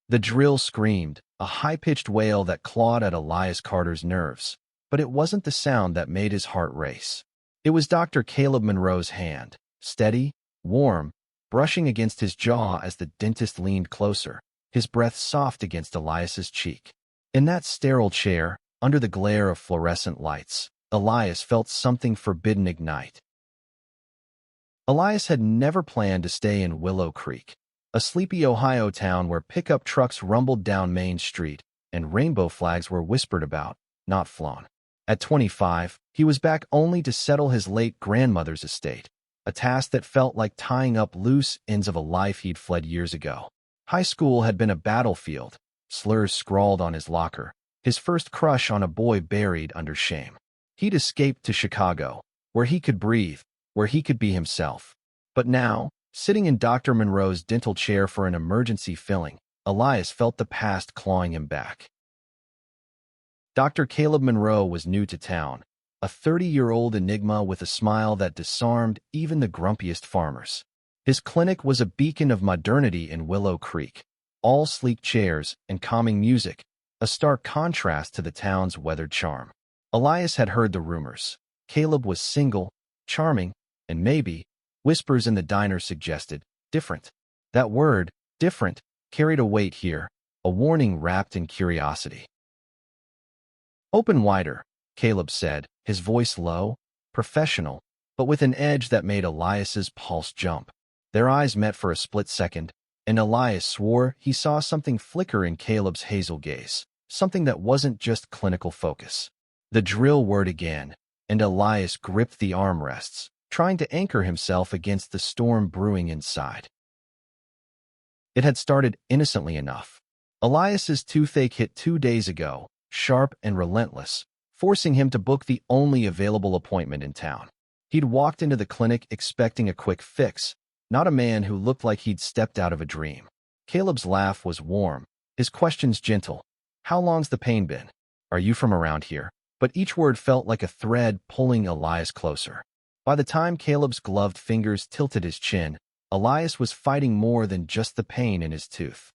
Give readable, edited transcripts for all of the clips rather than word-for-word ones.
The drill screamed, a high-pitched wail that clawed at Elias Carter's nerves. But it wasn't the sound that made his heart race. It was Dr. Caleb Monroe's hand, steady, warm, brushing against his jaw as the dentist leaned closer, his breath soft against Elias's cheek. In that sterile chair, under the glare of fluorescent lights, Elias felt something forbidden ignite. Elias had never planned to stay in Willow Creek, a sleepy Ohio town where pickup trucks rumbled down Main Street and rainbow flags were whispered about, not flown. At 25, he was back only to settle his late grandmother's estate, a task that felt like tying up loose ends of a life he'd fled years ago. High school had been a battlefield, slurs scrawled on his locker, his first crush on a boy buried under shame. He'd escaped to Chicago, where he could breathe, where he could be himself. But now, sitting in Dr. Monroe's dental chair for an emergency filling, Elias felt the past clawing him back. Dr. Caleb Monroe was new to town, a 30-year-old enigma with a smile that disarmed even the grumpiest farmers. His clinic was a beacon of modernity in Willow Creek, all sleek chairs and calming music, a stark contrast to the town's weathered charm. Elias had heard the rumors. Caleb was single, charming, and maybe, whispers in the diner suggested, different. That word, different, carried a weight here, a warning wrapped in curiosity. "Open wider," Caleb said, his voice low, professional, but with an edge that made Elias's pulse jump. Their eyes met for a split second, and Elias swore he saw something flicker in Caleb's hazel gaze, something that wasn't just clinical focus. The drill whirred again, and Elias gripped the armrests, trying to anchor himself against the storm brewing inside. It had started innocently enough. Elias's toothache hit 2 days ago, sharp and relentless, forcing him to book the only available appointment in town. He'd walked into the clinic expecting a quick fix, not a man who looked like he'd stepped out of a dream. Caleb's laugh was warm, his questions gentle. "How long's the pain been? Are you from around here?" But each word felt like a thread pulling Elias closer. By the time Caleb's gloved fingers tilted his chin, Elias was fighting more than just the pain in his tooth.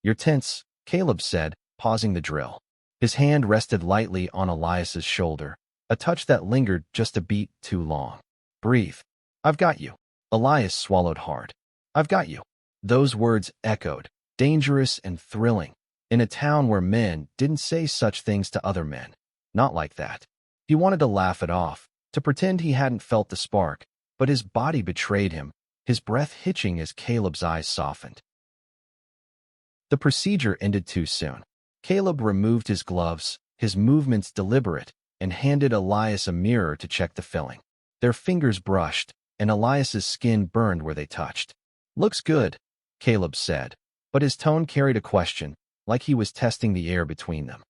"You're tense," Caleb said, pausing the drill. His hand rested lightly on Elias's shoulder, a touch that lingered just a beat too long. "Breathe. I've got you." Elias swallowed hard. "I've got you." Those words echoed, dangerous and thrilling, in a town where men didn't say such things to other men. Not like that. He wanted to laugh it off, to pretend he hadn't felt the spark, but his body betrayed him, his breath hitching as Caleb's eyes softened. The procedure ended too soon. Caleb removed his gloves, his movements deliberate, and handed Elias a mirror to check the filling. Their fingers brushed, and Elias's skin burned where they touched. "Looks good," Caleb said, but his tone carried a question, like he was testing the air between them.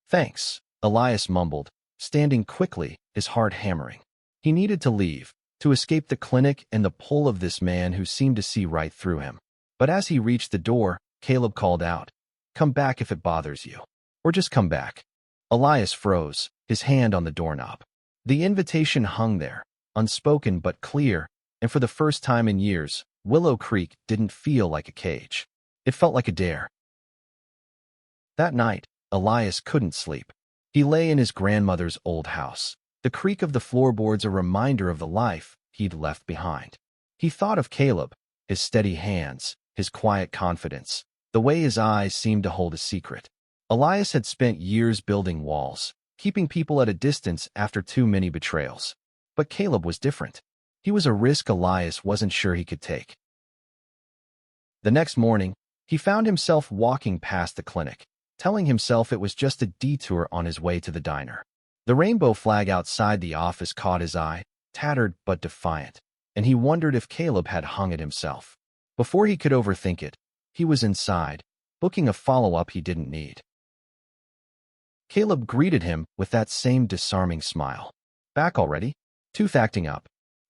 "Thanks," Elias mumbled, standing quickly, his heart hammering. He needed to leave, to escape the clinic and the pull of this man who seemed to see right through him. But as he reached the door, Caleb called out, "Come back if it bothers you. Or just come back." Elias froze, his hand on the doorknob. The invitation hung there, unspoken but clear, and for the first time in years, Willow Creek didn't feel like a cage. It felt like a dare. That night, Elias couldn't sleep. He lay in his grandmother's old house, the creak of the floorboards a reminder of the life he'd left behind. He thought of Caleb, his steady hands, his quiet confidence, the way his eyes seemed to hold a secret. Elias had spent years building walls, keeping people at a distance after too many betrayals. But Caleb was different. He was a risk Elias wasn't sure he could take. The next morning, he found himself walking past the clinic, telling himself it was just a detour on his way to the diner. The rainbow flag outside the office caught his eye, tattered but defiant, and he wondered if Caleb had hung it himself. Before he could overthink it, he was inside, booking a follow-up he didn't need. Caleb greeted him with that same disarming smile. "Back already? Tooth acting up?"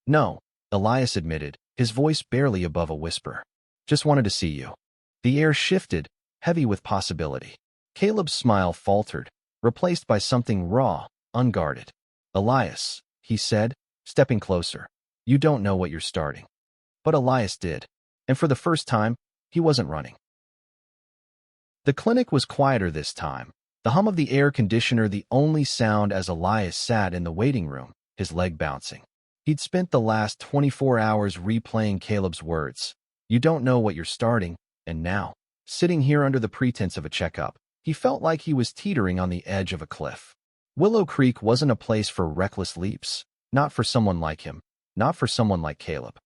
"No," Elias admitted, his voice barely above a whisper. "Just wanted to see you." The air shifted, heavy with possibility. Caleb's smile faltered, replaced by something raw, unguarded. "Elias," he said, stepping closer, "you don't know what you're starting." But Elias did, and for the first time, He wasn't running. The clinic was quieter this time, the hum of the air conditioner the only sound as Elias sat in the waiting room, his leg bouncing. He'd spent the last 24 hours replaying Caleb's words. You don't know what you're starting, and now, sitting here under the pretense of a checkup, he felt like he was teetering on the edge of a cliff. Willow Creek wasn't a place for reckless leaps, not for someone like him, not for someone like Caleb.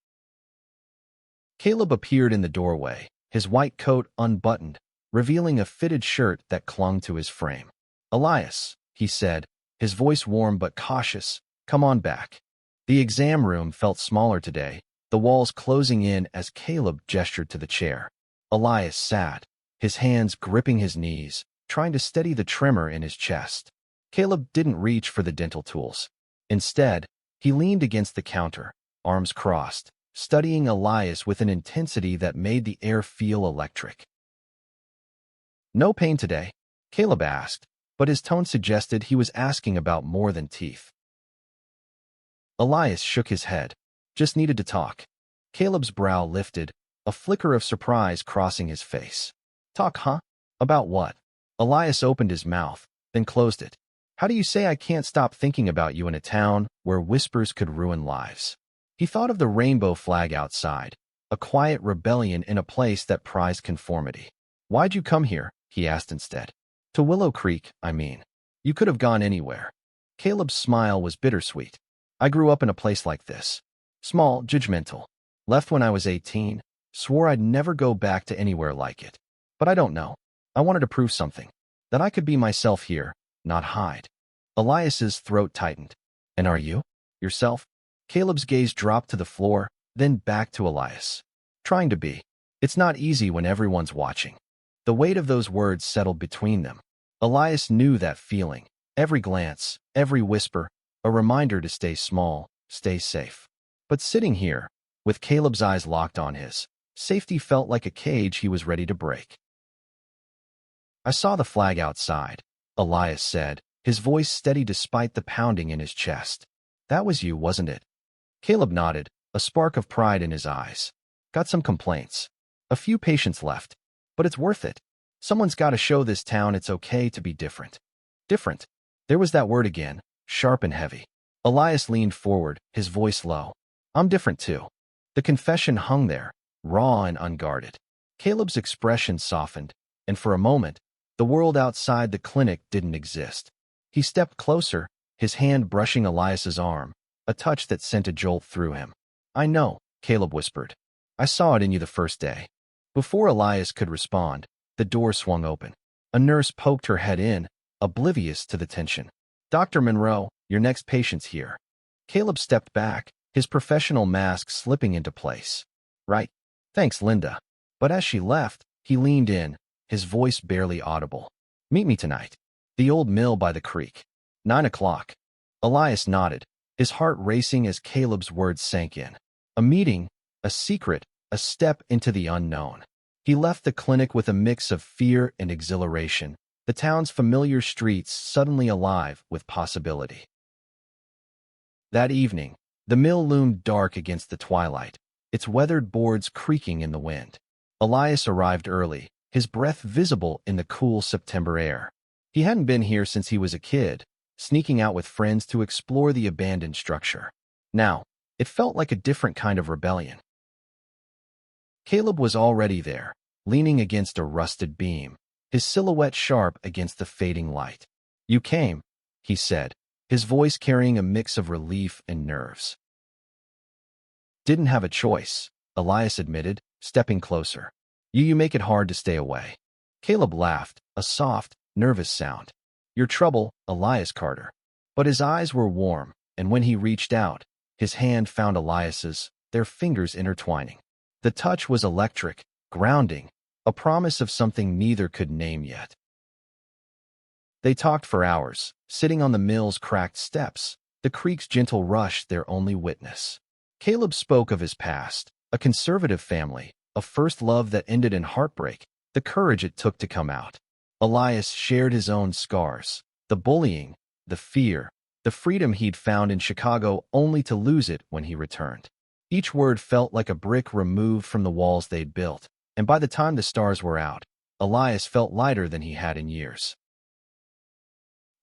Caleb appeared in the doorway, his white coat unbuttoned, revealing a fitted shirt that clung to his frame. Elias, he said, his voice warm but cautious, come on back. The exam room felt smaller today, the walls closing in as Caleb gestured to the chair. Elias sat, his hands gripping his knees, trying to steady the tremor in his chest. Caleb didn't reach for the dental tools. Instead, he leaned against the counter, arms crossed, studying Elias with an intensity that made the air feel electric. No pain today? Caleb asked, but his tone suggested he was asking about more than teeth. Elias shook his head. Just needed to talk. Caleb's brow lifted, a flicker of surprise crossing his face. Talk, huh? About what? Elias opened his mouth, then closed it. How do you say I can't stop thinking about you in a town where whispers could ruin lives? He thought of the rainbow flag outside, a quiet rebellion in a place that prized conformity. Why'd you come here? He asked instead. To Willow Creek, I mean. You could have gone anywhere. Caleb's smile was bittersweet. I grew up in a place like this. Small, judgmental. Left when I was 18. Swore I'd never go back to anywhere like it. But I don't know. I wanted to prove something. That I could be myself here, not hide. Elias's throat tightened. And are you? Yourself? Caleb's gaze dropped to the floor, then back to Elias. Trying to be. It's not easy when everyone's watching. The weight of those words settled between them. Elias knew that feeling. Every glance, every whisper, a reminder to stay small, stay safe. But sitting here, with Caleb's eyes locked on his, safety felt like a cage he was ready to break. I saw the flag outside, Elias said, his voice steady despite the pounding in his chest. That was you, wasn't it? Caleb nodded, a spark of pride in his eyes. Got some complaints. A few patients left. But it's worth it. Someone's got to show this town it's okay to be different. Different. There was that word again, sharp and heavy. Elias leaned forward, his voice low. I'm different too. The confession hung there, raw and unguarded. Caleb's expression softened, and for a moment, the world outside the clinic didn't exist. He stepped closer, his hand brushing Elias's arm, a touch that sent a jolt through him. I know, Caleb whispered. I saw it in you the first day. Before Elias could respond, the door swung open. A nurse poked her head in, oblivious to the tension. Dr. Monroe, your next patient's here. Caleb stepped back, his professional mask slipping into place. Right. Thanks, Linda. But as she left, he leaned in, his voice barely audible. Meet me tonight. The old mill by the creek. 9 o'clock. Elias nodded, his heart racing as Caleb's words sank in. A meeting, a secret, a step into the unknown. He left the clinic with a mix of fear and exhilaration, the town's familiar streets suddenly alive with possibility. That evening, the mill loomed dark against the twilight, its weathered boards creaking in the wind. Elias arrived early, his breath visible in the cool September air. He hadn't been here since he was a kid, sneaking out with friends to explore the abandoned structure. Now, it felt like a different kind of rebellion. Caleb was already there, leaning against a rusted beam, his silhouette sharp against the fading light. You came, he said, his voice carrying a mix of relief and nerves. Didn't have a choice, Elias admitted, stepping closer. You make it hard to stay away. Caleb laughed, a soft, nervous sound. Your trouble, Elias Carter. But his eyes were warm, and when he reached out, his hand found Elias's, their fingers intertwining. The touch was electric, grounding, a promise of something neither could name yet. They talked for hours, sitting on the mill's cracked steps, the creek's gentle rush their only witness. Caleb spoke of his past, a conservative family, a first love that ended in heartbreak, the courage it took to come out. Elias shared his own scars, the bullying, the fear, the freedom he'd found in Chicago only to lose it when he returned. Each word felt like a brick removed from the walls they'd built, and by the time the stars were out, Elias felt lighter than he had in years.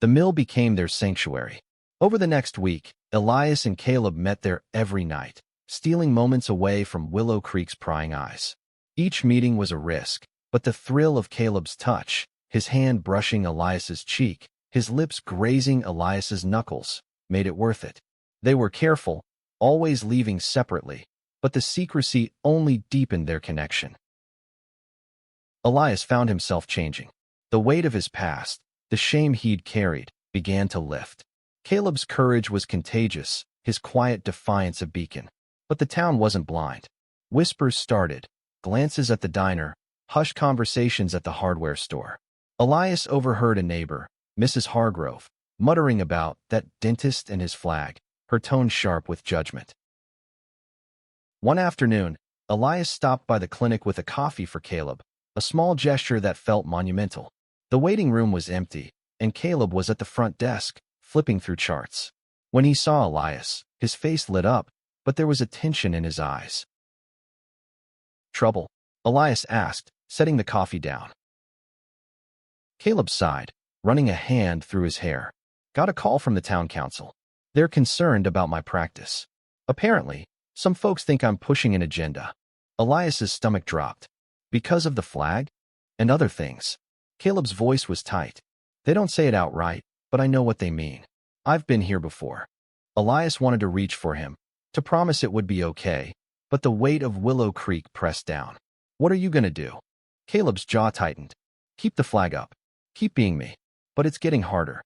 The mill became their sanctuary. Over the next week, Elias and Caleb met there every night, stealing moments away from Willow Creek's prying eyes. Each meeting was a risk, but the thrill of Caleb's touch, his hand brushing Elias's cheek, his lips grazing Elias's knuckles, made it worth it. They were careful, always leaving separately, but the secrecy only deepened their connection. Elias found himself changing. The weight of his past, the shame he'd carried, began to lift. Caleb's courage was contagious, his quiet defiance a beacon. But the town wasn't blind. Whispers started, glances at the diner, hushed conversations at the hardware store. Elias overheard a neighbor, Mrs. Hargrove, muttering about that dentist and his flag, her tone sharp with judgment. One afternoon, Elias stopped by the clinic with a coffee for Caleb, a small gesture that felt monumental. The waiting room was empty, and Caleb was at the front desk, flipping through charts. When he saw Elias, his face lit up, but there was a tension in his eyes. "Trouble?" Elias asked, setting the coffee down. Caleb sighed, running a hand through his hair. "Got a call from the town council. They're concerned about my practice. Apparently, some folks think I'm pushing an agenda." Elias's stomach dropped. "Because of the flag? And other things?" Caleb's voice was tight. "They don't say it outright, but I know what they mean. I've been here before." Elias wanted to reach for him, to promise it would be okay, but the weight of Willow Creek pressed down. "What are you going to do?" Caleb's jaw tightened. "Keep the flag up. Keep being me. But it's getting harder."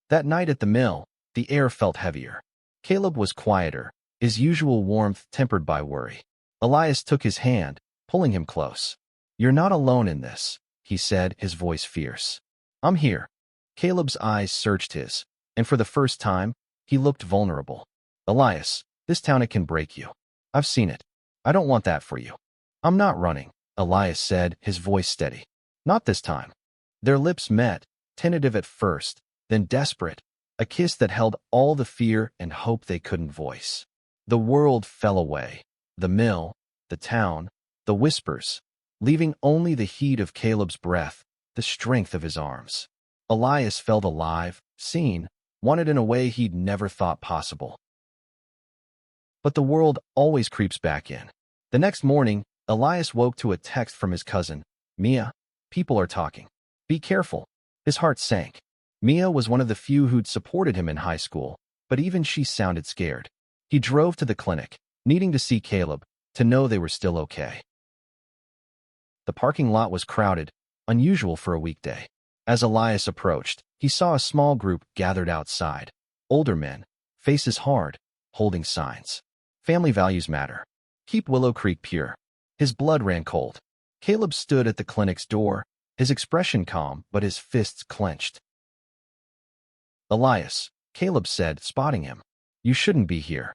That night at the mill, the air felt heavier. Caleb was quieter, his usual warmth tempered by worry. Elias took his hand, pulling him close. "You're not alone in this," he said, his voice fierce. "I'm here." Caleb's eyes searched his, and for the first time, he looked vulnerable. "Elias, this town, it can break you. I've seen it. I don't want that for you." "I'm not running," Elias said, his voice steady. "Not this time." Their lips met, tentative at first, then desperate, a kiss that held all the fear and hope they couldn't voice. The world fell away. The mill, the town, the whispers, leaving only the heat of Caleb's breath, the strength of his arms. Elias felt alive, seen, wanted in a way he'd never thought possible. But the world always creeps back in. The next morning, Elias woke to a text from his cousin, "Mia, people are talking. Be careful." His heart sank. Mia was one of the few who'd supported him in high school, but even she sounded scared. He drove to the clinic, needing to see Caleb, to know they were still okay. The parking lot was crowded, unusual for a weekday. As Elias approached, he saw a small group gathered outside. Older men, faces hard, holding signs. "Family values matter. Keep Willow Creek pure." His blood ran cold. Caleb stood at the clinic's door, his expression calm but his fists clenched. "Elias," Caleb said, spotting him. "You shouldn't be here."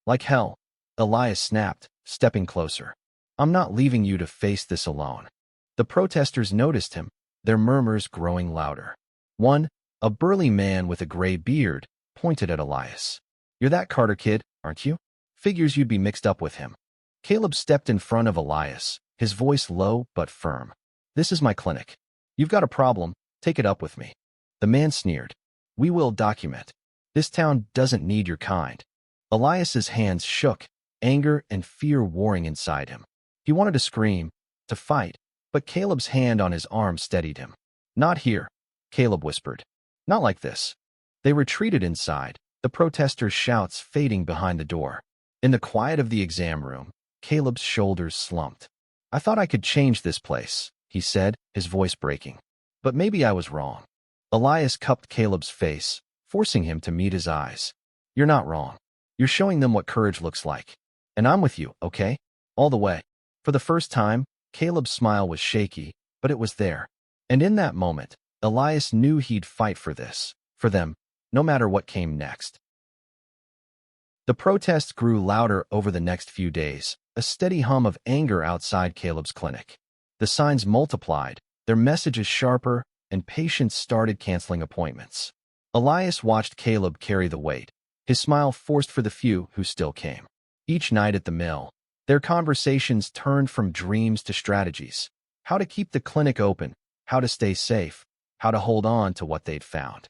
"Like hell," Elias snapped, stepping closer. "I'm not leaving you to face this alone." The protesters noticed him, their murmurs growing louder. One, a burly man with a gray beard, pointed at Elias. "You're that Carter kid, aren't you? Figures you'd be mixed up with him." Caleb stepped in front of Elias, his voice low but firm. "This is my clinic. You've got a problem, take it up with me." The man sneered. "We will document. This town doesn't need your kind." Elias's hands shook, anger and fear warring inside him. He wanted to scream, to fight, but Caleb's hand on his arm steadied him. "Not here," Caleb whispered. "Not like this." They retreated inside, the protesters' shouts fading behind the door. In the quiet of the exam room, Caleb's shoulders slumped. "I thought I could change this place," he said, his voice breaking. "But maybe I was wrong." Elias cupped Caleb's face, forcing him to meet his eyes. "You're not wrong. You're showing them what courage looks like. And I'm with you, okay? All the way." For the first time, Caleb's smile was shaky, but it was there. And in that moment, Elias knew he'd fight for this, for them, no matter what came next. The protests grew louder over the next few days, a steady hum of anger outside Caleb's clinic. The signs multiplied, their messages sharper, and patients started canceling appointments. Elias watched Caleb carry the weight, his smile forced for the few who still came. Each night at the mill, Their conversations turned from dreams to strategies. How to keep the clinic open, how to stay safe, how to hold on to what they'd found.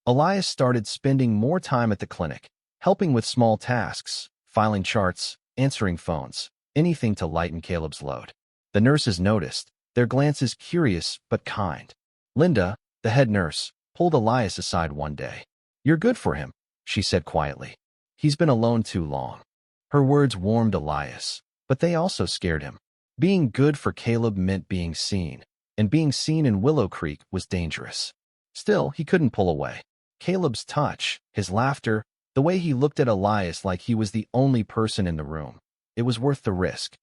Elias started spending more time at the clinic, helping with small tasks, filing charts, answering phones, anything to lighten Caleb's load. The nurses noticed, their glances curious but kind. Linda, the head nurse, pulled Elias aside one day. "You're good for him," she said quietly. "He's been alone too long." Her words warmed Elias, but they also scared him. Being good for Caleb meant being seen, and being seen in Willow Creek was dangerous. Still, he couldn't pull away. Caleb's touch, his laughter, the way he looked at Elias like he was the only person in the room. It was worth the risk.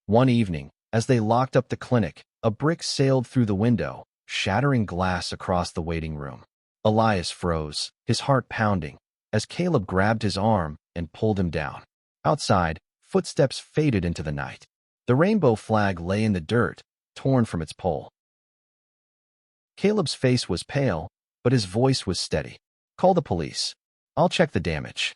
One evening, as they locked up the clinic, a brick sailed through the window, shattering glass across the waiting room. Elias froze, his heart pounding, as Caleb grabbed his arm and pulled him down. Outside, footsteps faded into the night. The rainbow flag lay in the dirt, torn from its pole. Caleb's face was pale, but his voice was steady. "Call the police. I'll check the damage."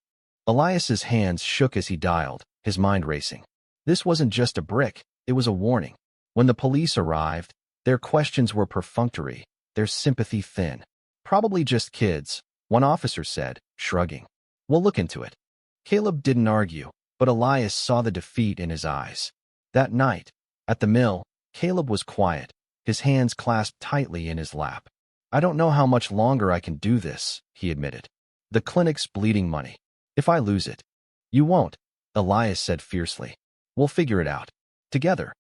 Elias's hands shook as he dialed, his mind racing. This wasn't just a brick, it was a warning. When the police arrived, their questions were perfunctory, their sympathy thin. "Probably just kids," one officer said, shrugging. "We'll look into it." Caleb didn't argue, but Elias saw the defeat in his eyes. That night, at the mill, Caleb was quiet, his hands clasped tightly in his lap. "I don't know how much longer I can do this," he admitted. "The clinic's bleeding money. If I lose it—" "You won't," Elias said fiercely. "We'll figure it out. Together."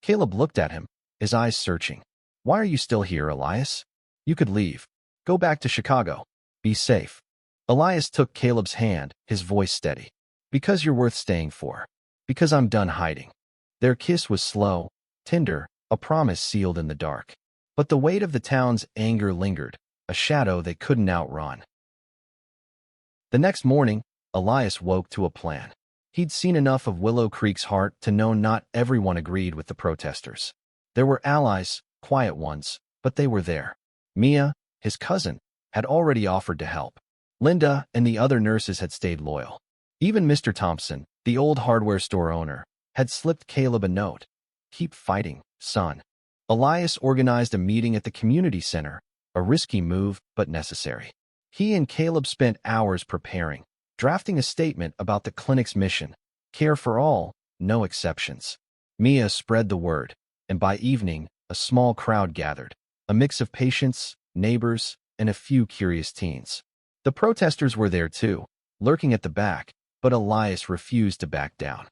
Caleb looked at him, his eyes searching. "Why are you still here, Elias? You could leave. Go back to Chicago. Be safe." Elias took Caleb's hand, his voice steady. "Because you're worth staying for. Because I'm done hiding." Their kiss was slow, tender, a promise sealed in the dark. But the weight of the town's anger lingered, a shadow they couldn't outrun. The next morning, Elias woke to a plan. He'd seen enough of Willow Creek's heart to know not everyone agreed with the protesters. There were allies, quiet ones, but they were there. Mia, his cousin, had already offered to help. Linda and the other nurses had stayed loyal. Even Mr. Thompson, the old hardware store owner, had slipped Caleb a note. "Keep fighting, son." Elias organized a meeting at the community center, a risky move but necessary. He and Caleb spent hours preparing, drafting a statement about the clinic's mission: care for all, no exceptions. Mia spread the word, and by evening, a small crowd gathered, a mix of patients, neighbors, and a few curious teens. The protesters were there too, lurking at the back, but Elias refused to back down.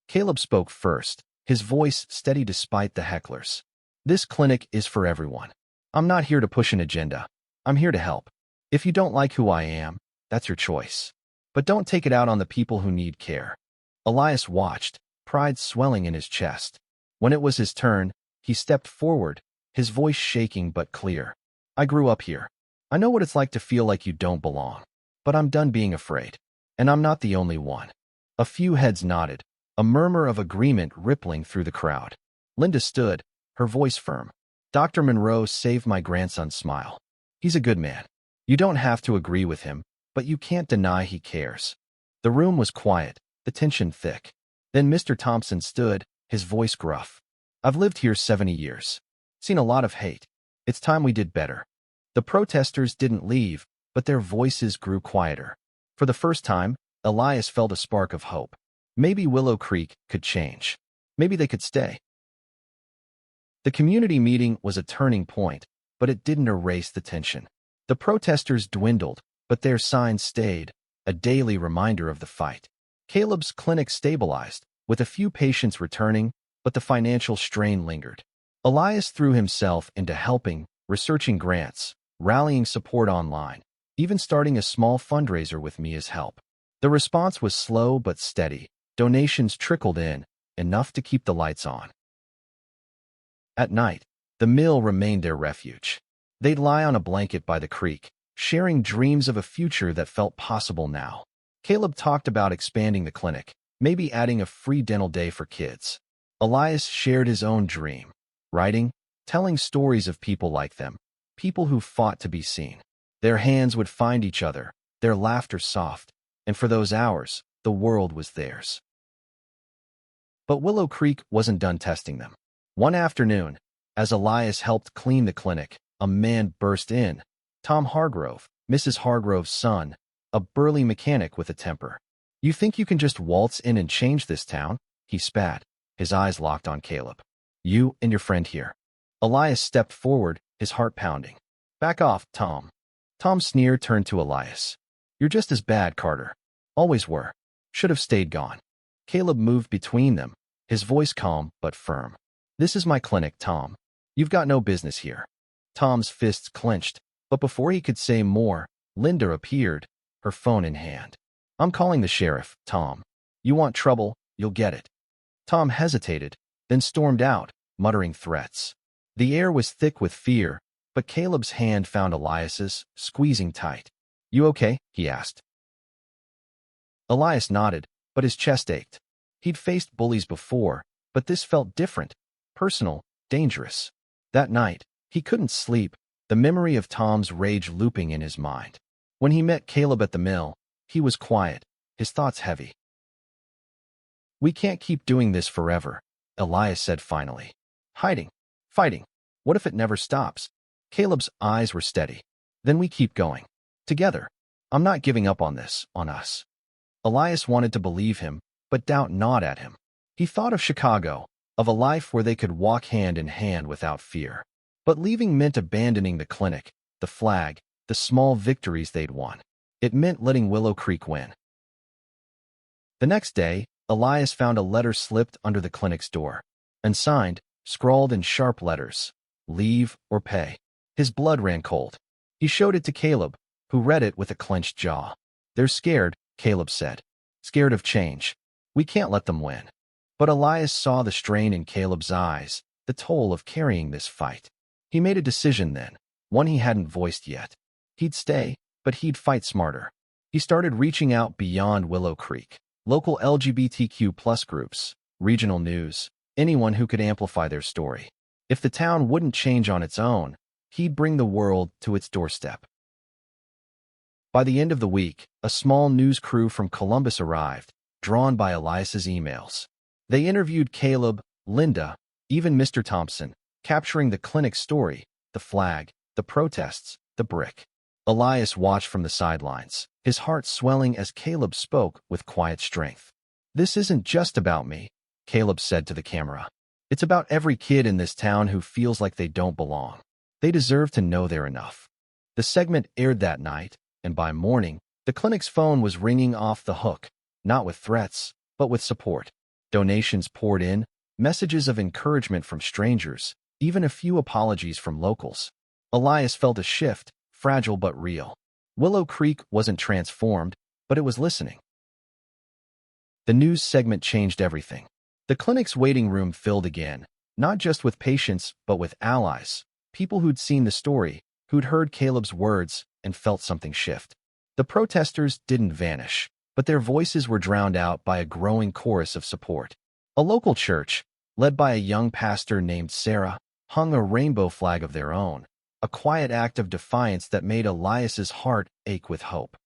Caleb spoke first, his voice steady despite the hecklers. "This clinic is for everyone. I'm not here to push an agenda. I'm here to help. If you don't like who I am, that's your choice. But don't take it out on the people who need care." Elias watched, pride swelling in his chest. When it was his turn, he stepped forward, his voice shaking but clear. "I grew up here. I know what it's like to feel like you don't belong. But I'm done being afraid. And I'm not the only one." A few heads nodded, a murmur of agreement rippling through the crowd. Linda stood, her voice firm. "Dr. Monroe saved my grandson's smile. He's a good man. You don't have to agree with him, but you can't deny he cares." The room was quiet, the tension thick. Then Mr. Thompson stood, his voice gruff. "I've lived here 70 years. Seen a lot of hate. It's time we did better." The protesters didn't leave, but their voices grew quieter. For the first time, Elias felt a spark of hope. Maybe Willow Creek could change. Maybe they could stay. The community meeting was a turning point, but it didn't erase the tension. The protesters dwindled, but their signs stayed, a daily reminder of the fight. Caleb's clinic stabilized, with a few patients returning, but the financial strain lingered. Elias threw himself into helping, researching grants, rallying support online, even starting a small fundraiser with Mia's help. The response was slow but steady. Donations trickled in, enough to keep the lights on. At night, the mill remained their refuge. They'd lie on a blanket by the creek, sharing dreams of a future that felt possible now. Caleb talked about expanding the clinic, maybe adding a free dental day for kids. Elias shared his own dream, writing, telling stories of people like them, people who fought to be seen. Their hands would find each other, their laughter soft, and for those hours, the world was theirs. But Willow Creek wasn't done testing them. One afternoon, as Elias helped clean the clinic, a man burst in. Tom Hargrove, Mrs. Hargrove's son, a burly mechanic with a temper. "You think you can just waltz in and change this town?" he spat, his eyes locked on Caleb. "You and your friend here." Elias stepped forward, his heart pounding. "Back off, Tom." Tom's sneer turned to Elias. "You're just as bad, Carter. Always were. Should have stayed gone." Caleb moved between them, his voice calm but firm. "This is my clinic, Tom. You've got no business here." Tom's fists clenched, but before he could say more, Linda appeared, her phone in hand. "I'm calling the sheriff, Tom. You want trouble, you'll get it." Tom hesitated, then stormed out, muttering threats. The air was thick with fear, but Caleb's hand found Elias's, squeezing tight. "You okay?" he asked. Elias nodded, but his chest ached. He'd faced bullies before, but this felt different, personal, dangerous. That night, he couldn't sleep, the memory of Tom's rage looping in his mind. When he met Caleb at the mill, he was quiet, his thoughts heavy. "We can't keep doing this forever," Elias said finally. "Hiding, fighting. What if it never stops?" Caleb's eyes were steady. "Then we keep going. Together. I'm not giving up on this, on us." Elias wanted to believe him, but doubt gnawed at him. He thought of Chicago, of a life where they could walk hand in hand without fear. But leaving meant abandoning the clinic, the flag, the small victories they'd won. It meant letting Willow Creek win. The next day, Elias found a letter slipped under the clinic's door. Unsigned, scrawled in sharp letters, "Leave or pay." His blood ran cold. He showed it to Caleb, who read it with a clenched jaw. "They're scared," Caleb said. "Scared of change. We can't let them win." But Elias saw the strain in Caleb's eyes, the toll of carrying this fight. He made a decision then, one he hadn't voiced yet. He'd stay, but he'd fight smarter. He started reaching out beyond Willow Creek. Local LGBTQ+ groups, regional news, anyone who could amplify their story. If the town wouldn't change on its own, he'd bring the world to its doorstep. By the end of the week, a small news crew from Columbus arrived, drawn by Elias's emails. They interviewed Caleb, Linda, even Mr. Thompson, capturing the clinic's story, the flag, the protests, the brick. Elias watched from the sidelines, his heart swelling as Caleb spoke with quiet strength. "This isn't just about me," Caleb said to the camera. "It's about every kid in this town who feels like they don't belong. They deserve to know they're enough." The segment aired that night, and by morning, the clinic's phone was ringing off the hook, not with threats, but with support. Donations poured in, messages of encouragement from strangers, even a few apologies from locals. Elias felt a shift, fragile but real. Willow Creek wasn't transformed, but it was listening. The news segment changed everything. The clinic's waiting room filled again, not just with patients, but with allies, people who'd seen the story, who'd heard Caleb's words, and felt something shift. The protesters didn't vanish, but their voices were drowned out by a growing chorus of support. A local church, led by a young pastor named Sarah, hung a rainbow flag of their own, a quiet act of defiance that made Elias's heart ache with hope.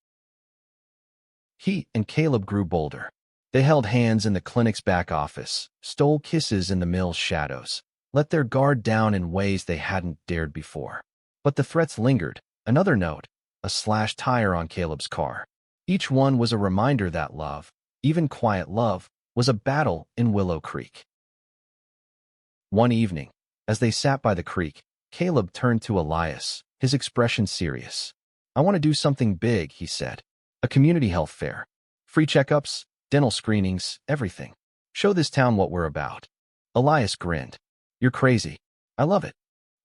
He and Caleb grew bolder. They held hands in the clinic's back office, stole kisses in the mill's shadows, let their guard down in ways they hadn't dared before. But the threats lingered. Another note, a slashed tire on Caleb's car. Each one was a reminder that love, even quiet love, was a battle in Willow Creek. One evening, as they sat by the creek, Caleb turned to Elias, his expression serious. "I want to do something big," he said. "A community health fair. Free checkups, dental screenings, everything. Show this town what we're about." Elias grinned. "You're crazy. I love it."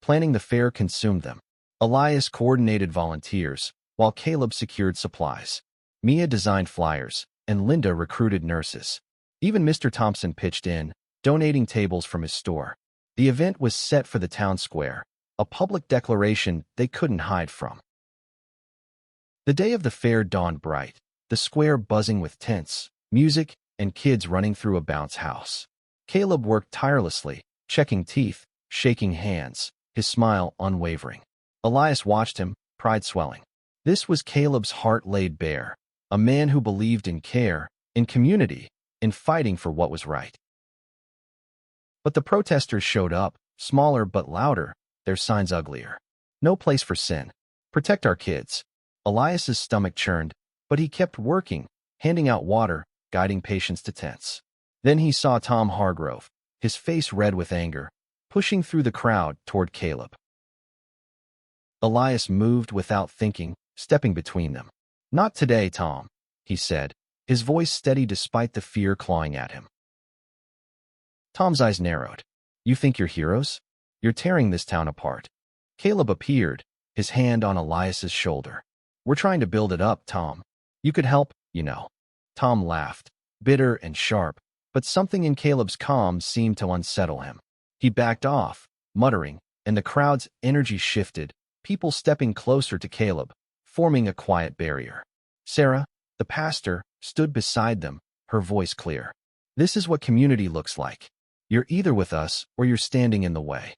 Planning the fair consumed them. Elias coordinated volunteers, while Caleb secured supplies. Mia designed flyers, and Linda recruited nurses. Even Mr. Thompson pitched in, donating tables from his store. The event was set for the town square, a public declaration they couldn't hide from. The day of the fair dawned bright, the square buzzing with tents, music, and kids running through a bounce house. Caleb worked tirelessly, checking teeth, shaking hands, his smile unwavering. Elias watched him, pride swelling. This was Caleb's heart laid bare, a man who believed in care, in community, in fighting for what was right. But the protesters showed up, smaller but louder, their signs uglier. No place for sin. Protect our kids. Elias's stomach churned, but he kept working, handing out water, guiding patients to tents. Then he saw Tom Hargrove, his face red with anger, pushing through the crowd toward Caleb. Elias moved without thinking, stepping between them. "Not today, Tom," he said, his voice steady despite the fear clawing at him. Tom's eyes narrowed. "You think you're heroes? You're tearing this town apart." Caleb appeared, his hand on Elias's shoulder. "We're trying to build it up, Tom. You could help, you know." Tom laughed, bitter and sharp, but something in Caleb's calm seemed to unsettle him. He backed off, muttering, and the crowd's energy shifted, people stepping closer to Caleb, forming a quiet barrier. Sarah, the pastor, stood beside them, her voice clear. "This is what community looks like. You're either with us or you're standing in the way."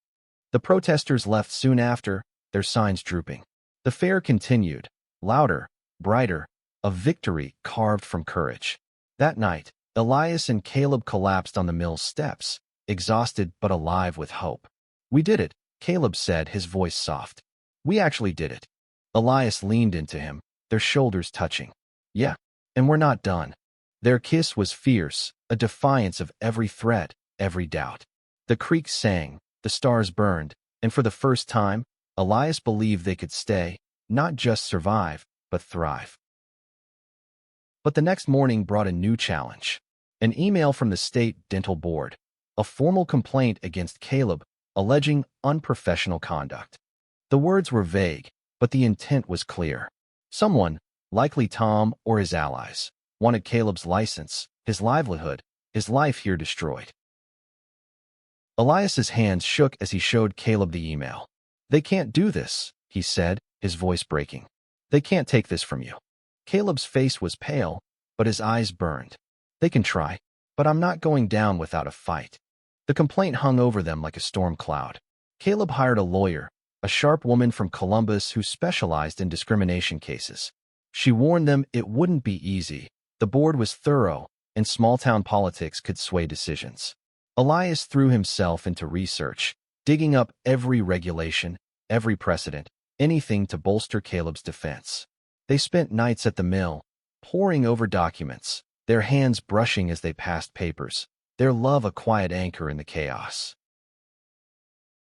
The protesters left soon after, their signs drooping. The fair continued, louder, brighter, a victory carved from courage. That night, Elias and Caleb collapsed on the mill's steps, exhausted but alive with hope. "We did it," Caleb said, his voice soft. "We actually did it." Elias leaned into him, their shoulders touching. "Yeah, and we're not done." Their kiss was fierce, a defiance of every threat, every doubt. The creek sang, the stars burned, and for the first time, Elias believed they could stay, not just survive, but thrive. But the next morning brought a new challenge. An email from the state dental board, a formal complaint against Caleb, alleging unprofessional conduct. The words were vague, but the intent was clear. Someone, likely Tom or his allies, wanted Caleb's license, his livelihood, his life here destroyed. Elias's hands shook as he showed Caleb the email. "They can't do this," he said, his voice breaking. "They can't take this from you." Caleb's face was pale, but his eyes burned. "They can try, but I'm not going down without a fight." The complaint hung over them like a storm cloud. Caleb hired a lawyer, a sharp woman from Columbus who specialized in discrimination cases. She warned them it wouldn't be easy. The board was thorough, and small-town politics could sway decisions. Elias threw himself into research, digging up every regulation, every precedent, anything to bolster Caleb's defense. They spent nights at the mill, poring over documents, their hands brushing as they passed papers, their love a quiet anchor in the chaos.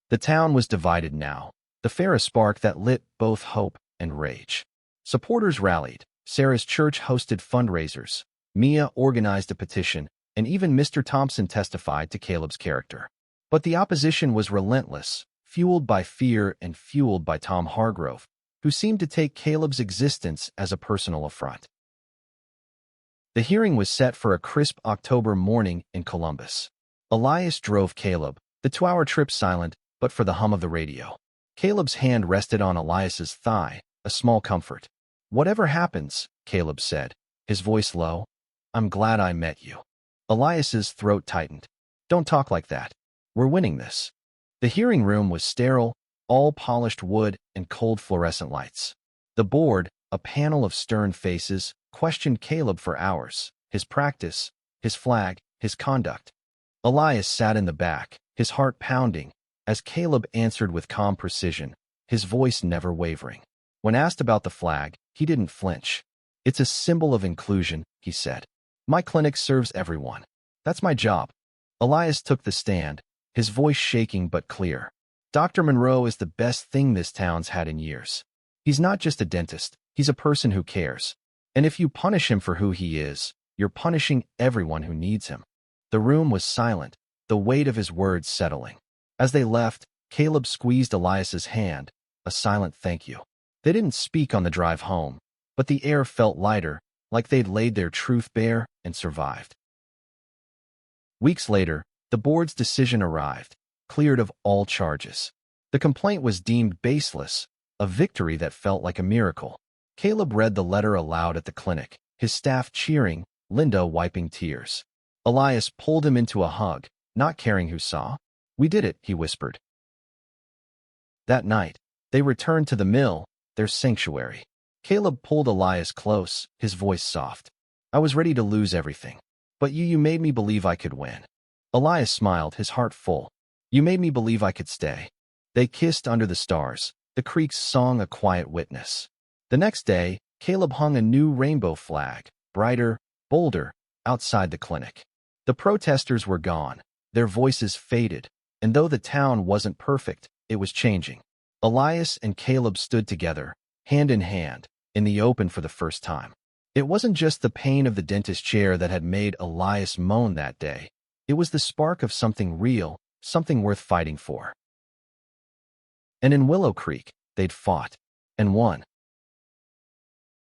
The town was divided now, the fair a spark that lit both hope and rage. Supporters rallied, Sarah's church hosted fundraisers, Mia organized a petition, and even Mr. Thompson testified to Caleb's character. But the opposition was relentless, fueled by fear and fueled by Tom Hargrove, who seemed to take Caleb's existence as a personal affront. The hearing was set for a crisp October morning in Columbus. Elias drove Caleb, the 2-hour trip silent, but for the hum of the radio. Caleb's hand rested on Elias's thigh, a small comfort. "Whatever happens," Caleb said, his voice low, "I'm glad I met you." Elias's throat tightened. "Don't talk like that. We're winning this." The hearing room was sterile, all polished wood and cold fluorescent lights. The board, a panel of stern faces, questioned Caleb for hours, his practice, his flag, his conduct. Elias sat in the back, his heart pounding, as Caleb answered with calm precision, his voice never wavering. When asked about the flag, he didn't flinch. "It's a symbol of inclusion," he said. "My clinic serves everyone. That's my job." Elias took the stand, his voice shaking but clear. "Dr. Monroe is the best thing this town's had in years. He's not just a dentist, he's a person who cares. And if you punish him for who he is, you're punishing everyone who needs him." The room was silent, the weight of his words settling. As they left, Caleb squeezed Elias's hand, a silent thank you. They didn't speak on the drive home, but the air felt lighter, like they'd laid their truth bare and survived. Weeks later, the board's decision arrived, cleared of all charges. The complaint was deemed baseless, a victory that felt like a miracle. Caleb read the letter aloud at the clinic, his staff cheering, Linda wiping tears. Elias pulled him into a hug, not caring who saw. "We did it," he whispered. That night, they returned to the mill, their sanctuary. Caleb pulled Elias close, his voice soft. I was ready to lose everything. But you made me believe I could win. Elias smiled, his heart full. You made me believe I could stay. They kissed under the stars, the creek's song a quiet witness. The next day, Caleb hung a new rainbow flag, brighter, bolder, outside the clinic. The protesters were gone, their voices faded, and though the town wasn't perfect, it was changing. Elias and Caleb stood together, hand in hand, in the open for the first time. It wasn't just the pain of the dentist chair that had made Elias moan that day. It was the spark of something real, something worth fighting for. And in Willow Creek, they'd fought and won.